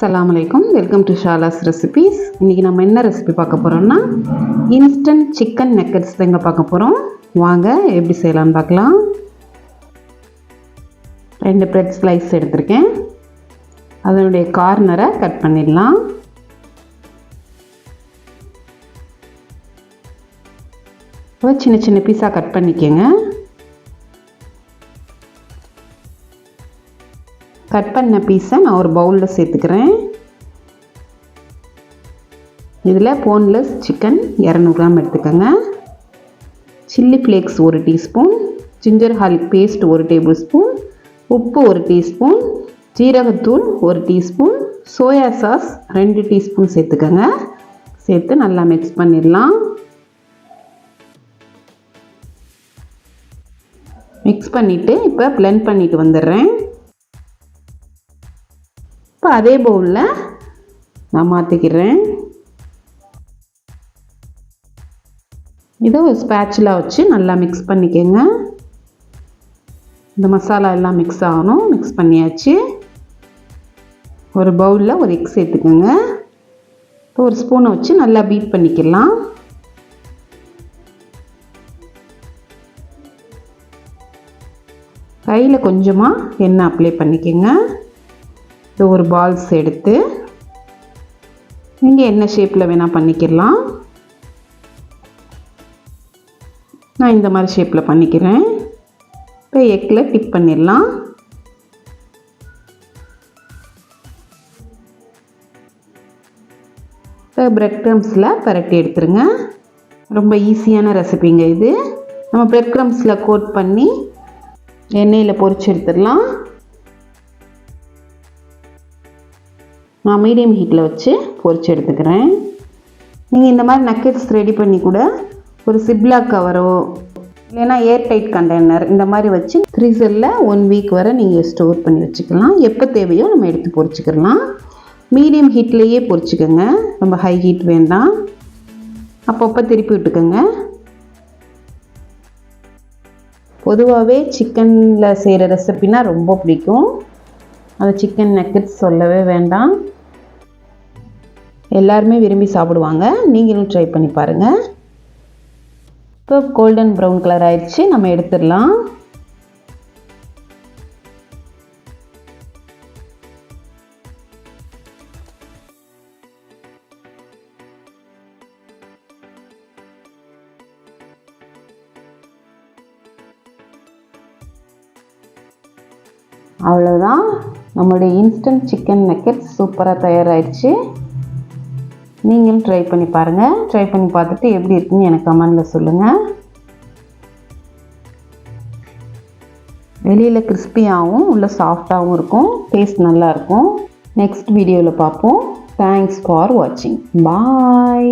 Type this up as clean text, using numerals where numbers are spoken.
அஸ்ஸலாமு அலைக்கும். Welcome to Shala's recipes. இன்றைக்கி நம்ம என்ன ரெசிபி பார்க்க போகிறோம்னா இன்ஸ்டன்ட் சிக்கன் நக்கெட்ஸ் தாங்க பார்க்க போகிறோம். வாங்க எப்படி செய்யலான்னு பார்க்கலாம். 2 பிரெட் ஸ்லைஸ் எடுத்திருக்கேன். அதனுடைய கார்னரை கட் பண்ணிடலாம். சின்ன சின்ன பீஸாக கட் பண்ணிக்கோங்க. கட் பண்ண பீஸை நான் ஒரு பவுலில் சேர்த்துக்கிறேன். இதில் போன்லெஸ் சிக்கன் 200 கிராம் எடுத்துக்கோங்க. Chilli flakes 1 teaspoon, ginger garlic paste 1 tablespoon, உப்பு 1 டீஸ்பூன், ஜீரகத்தூள் 1 டீஸ்பூன், சோயா சாஸ் 2 டீஸ்பூன் சேர்த்துக்கோங்க. சேர்த்து நல்லா மிக்ஸ் பண்ணிடலாம். மிக்ஸ் பண்ணிவிட்டு இப்போ பிளெண்ட் பண்ணிட்டு வந்துடுறேன். இப்போ அதே பவுலில் நான் மாற்றிக்கிறேன். இதை ஒரு ஸ்பேட்சுலா வச்சு நல்லா மிக்ஸ் பண்ணிக்கோங்க. இந்த மசாலா எல்லாம் மிக்ஸ் ஆகணும். மிக்ஸ் பண்ணியாச்சு. ஒரு பவுலில் ஒரு எக் சேர்த்துக்கோங்க. இப்போ ஒரு ஸ்பூனை வச்சு நல்லா பீட் பண்ணிக்கலாம். கையில் கொஞ்சமாக எண்ணெய் அப்ளை பண்ணிக்கோங்க. இது ஒரு பால்ஸ் எடுத்து நீங்கள் என்ன ஷேப்பில் வேணால் பண்ணிக்கலாம். நான் இந்த மாதிரி ஷேப்பில் பண்ணிக்கிறேன். இப்போ எக்கில் டிப் பண்ணிடலாம். இப்போ பிரெட் க்ரம்ஸில் பரட்டி எடுத்துருங்க. ரொம்ப ஈஸியான ரெசிபிங்க இது. நம்ம பிரெட் க்ரம்ஸில் கோட் பண்ணி எண்ணெயில் பொரிச்சு எடுத்துடலாம். நான் மீடியம் ஹீட்டில் வச்சு பொரிச்சு எடுத்துக்கிறேன். நீங்கள் இந்த மாதிரி நக்கெட்ஸ் ரெடி பண்ணி கூட ஒரு சிப்லாக் கவரோ இல்லைன்னா ஏர் டைட் கண்டெய்னர் இந்த மாதிரி வச்சு ஃப்ரீசரில் 1 வீக் வரை நீங்கள் ஸ்டோர் பண்ணி வச்சுக்கலாம். எப்போ தேவையோ நம்ம எடுத்து பொரிச்சுக்கலாம். மீடியம் ஹீட்லேயே பொரிச்சுக்கோங்க. ரொம்ப ஹை ஹீட் வேண்டாம். அப்பப்போ திருப்பி விட்டுக்கோங்க. பொதுவாகவே சிக்கனில் செய்கிற ரெசிபினா ரொம்ப பிடிக்கும். அது சிக்கன் நக்கெட்ஸ் சொல்லவே வேண்டாம். எல்லாருமே விரும்பி சாப்பிடுவாங்க. நீங்களும் ட்ரை பண்ணி பாருங்கள். இப்போ கோல்டன் ப்ரௌன் கலர் ஆயிடுச்சு. நம்ம எடுத்துடலாம். அவ்வளோதான், நம்மளுடைய இன்ஸ்டன்ட் சிக்கன் நக்கெட்ஸ் சூப்பராக தயாராகிடுச்சு. நீங்களும் ட்ரை பண்ணி பாருங்கள். ட்ரை பண்ணி பார்த்துட்டு எப்படி இருக்குன்னு எனக்கு கமெண்டில் சொல்லுங்கள். வெளியில் கிறிஸ்பியாகவும் உள்ள சாஃப்டாகவும் இருக்கும். டேஸ்ட் நல்லாயிருக்கும். நெக்ஸ்ட் வீடியோவில் பார்ப்போம். தேங்க்ஸ் ஃபார் வாட்சிங். பாய்.